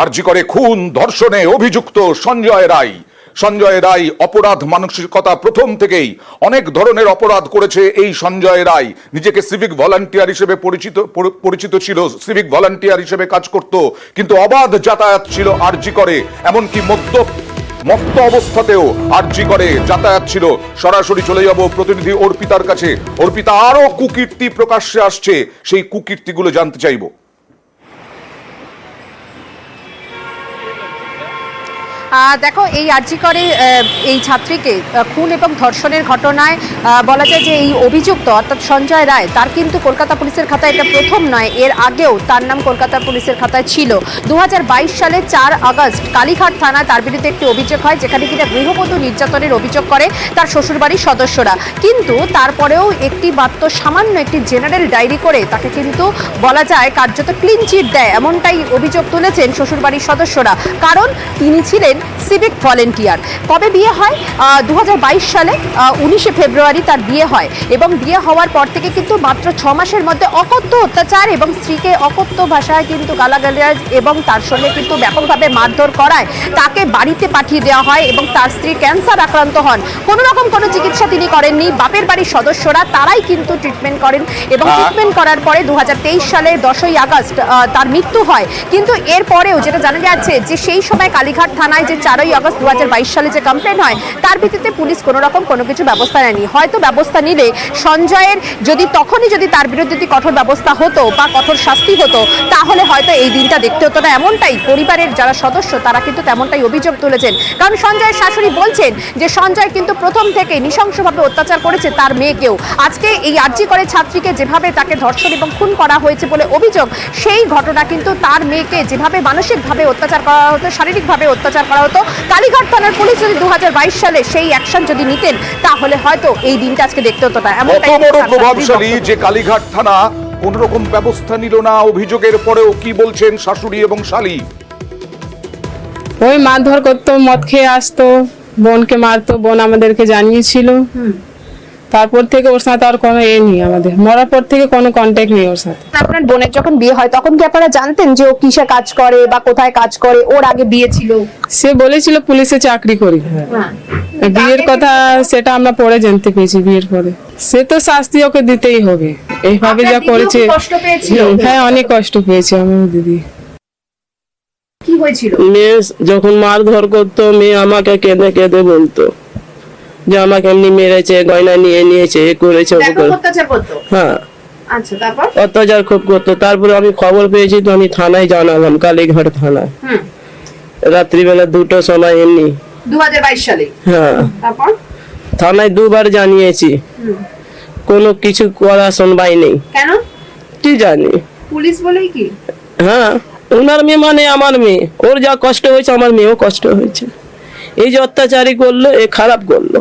আরজি করে খুন ধর্ষণে অভিযুক্ত সঞ্জয় রায় অপরাধ মানসিকতা প্রথম থেকেই অনেক ধরনের অপরাধ করেছে এই সঞ্জয় রায়। নিজেকে সিভিক ভলান্টিয়ার হিসেবে পরিচিত ছিল, সিভিক ভলান্টিয়ার হিসেবে কাজ করত, কিন্তু অবাধ যাতায়াত ছিল আরজি করে। এমনকি মত্ত অবস্থাতেও আরজি করে যাতায়াত ছিল। সরাসরি চলে যাব প্রতিনিধি অর্পিতার কাছে। অর্পিতা, আরো কুকীর্তি প্রকাশ্যে আসছে, সেই কুকীর্তিগুলো জানতে চাইবো। দেখো, এই আরজি করে এই ছাত্রীকে খুন এবং ধর্ষণের ঘটনায় বলা যায় যে এই অভিযুক্ত অর্থাৎ সঞ্জয় রায়, তার কিন্তু কলকাতা পুলিশের খাতায় এটা প্রথম নয়, এর আগেও তার নাম কলকাতা পুলিশের খাতায় ছিল। 2022 সালে 4 আগস্ট কালীঘাট থানায় তার বিরুদ্ধে একটি অভিযোগ হয়, যেখানে কিনা গৃহবধূ নির্যাতনের অভিযোগ করে তার শ্বশুরবাড়ির সদস্যরা। কিন্তু তারপরেও একটি মাত্র সামান্য একটি জেনারেল ডায়েরি করে তাকে কিন্তু বলা যায় কার্যত ক্লিন চিট দেয়, এমনটাই অভিযোগ তুলেছেন শ্বশুরবাড়ির সদস্যরা। কারণ তিনি ছিলেন সিভিক ভলেন্টিয়ার। কবে বিয়ে হয়? 2022 সালে 19শে ফেব্রুয়ারি তার বিয়ে হয়, এবং বিয়ে হওয়ার পর থেকে কিন্তু মাত্র 6 মাসের মধ্যে অকথ্য অত্যাচার এবং স্ত্রীকে অকথ্য ভাষায় কিন্তু গালাগালাজ এবং তার সঙ্গে কিন্তু ব্যাপকভাবে মারধর করায় তাকে বাড়িতে পাঠিয়ে দেওয়া হয়, এবং তার স্ত্রী ক্যান্সার আক্রান্ত হন। কোনো রকম কোনো চিকিৎসা তিনি করেননি, বাপের বাড়ির সদস্যরা তারাই কিন্তু ট্রিটমেন্ট করেন, এবং ট্রিটমেন্ট করার পরে 2023 সালে 10ই আগস্ট তার মৃত্যু হয়। কিন্তু এরপরেও যেটা জানা যাচ্ছে যে সেই সময় কালীঘাট থানায় যে 4ই আগস্ট 2022 সালে যে কমপ্লেন হয়, তার ভিত্তিতে পুলিশ কোনো রকম কোনো কিছু ব্যবস্থা নেয়নি। হয়তো ব্যবস্থা নিলে সঞ্জয়ের তখনই যদি তার বিরুদ্ধে কঠোর ব্যবস্থা হতো বা কঠোর শাস্তি হতো, তাহলে হয়তো এই দিনটা দেখতে হতো না। এমনটাই পরিবারের যারা সদস্য তারা কিন্তু তেমনটাই অভিযোগ তুলেছেন। কারণ সঞ্জয়ের শাশুড়ি বলছেন যে সঞ্জয় কিন্তু প্রথম থেকে নৃশংসভাবে অত্যাচার করেছে তার মেয়েকেও। আজকে এই আরজি করে ছাত্রীকে যেভাবে তাকে ধর্ষণ এবং খুন করা হয়েছে বলে অভিযোগ, সেই ঘটনা কিন্তু তার মেয়েকে যেভাবে মানসিকভাবে অত্যাচার করা হতো, শারীরিকভাবে অত্যাচার করা হতো, কালীঘাট থানার পুলিশ যদি 2022 সালে সেই অ্যাকশন যদি নিতেন, তাহলে হয়তো এই দিনটা আজকে দেখতে হতো না। এমনটাই বড় প্রভাবশালী যে কালীঘাট থানা কোন রকম ব্যবস্থা নিল না। অভিযোগের পরেও কি বলছেন শাশুড়ি এবং শালী? ওই মারধর করতো, মদ খেয়ে আসতো, বোনকে মারতো, বোন আমাদেরকে জানিয়েছিল। তারপর থেকে ওর সাথে আর কোনো নেই, আমাদের মরার পর থেকে কোনো কন্ট্যাক্ট নেই ওর সাথে। আপনার বোনের যখন বিয়ে হয় তখন কি আপনারা জানতেন যে ও কিসে কাজ করে বা কোথায় কাজ করে? ওর আগে বিয়ে ছিল? সে বলেছিল পুলিশে চাকরি করি। বিয়ের কথা সেটা আমরা পরে জানতে পেরেছি, বিয়ের পরে। সে তো শাস্তি ওকে দিতেই হবে, এইভাবে যা করেছে। হ্যাঁ, অনেক কষ্ট পেয়েছে আমার দিদি। কি হয়েছিল? মেয়ে যখন মারধর করতো, মেয়ে আমাকে কেঁদে কেঁদে বলতো যে আমাকে এমনি মেরেছে, গয়না নিয়ে নিয়েছে, করেছে। হ্যাঁ, অত্যাচার খুব করতো। তারপরে আমি খবর পেয়েছি তো আমি থানায় জানালাম, কালীঘাট থানায়। রাত্রিবেলা 2টোর সময় এমনি 2022 সালে। হ্যাঁ, থানায় 2বার জানিয়েছি, কোনো কিছু করা শুনবাই নেই। কেন কি জানি, পুলিশ বলেই কি? হ্যাঁ, ওনার মেয়ে মানে আমার মেয়ে, ওর যা কষ্ট হয়েছে আমার মেয়েও কষ্ট হয়েছে। এই যে অত্যাচারী করলো, এ খারাপ করলো।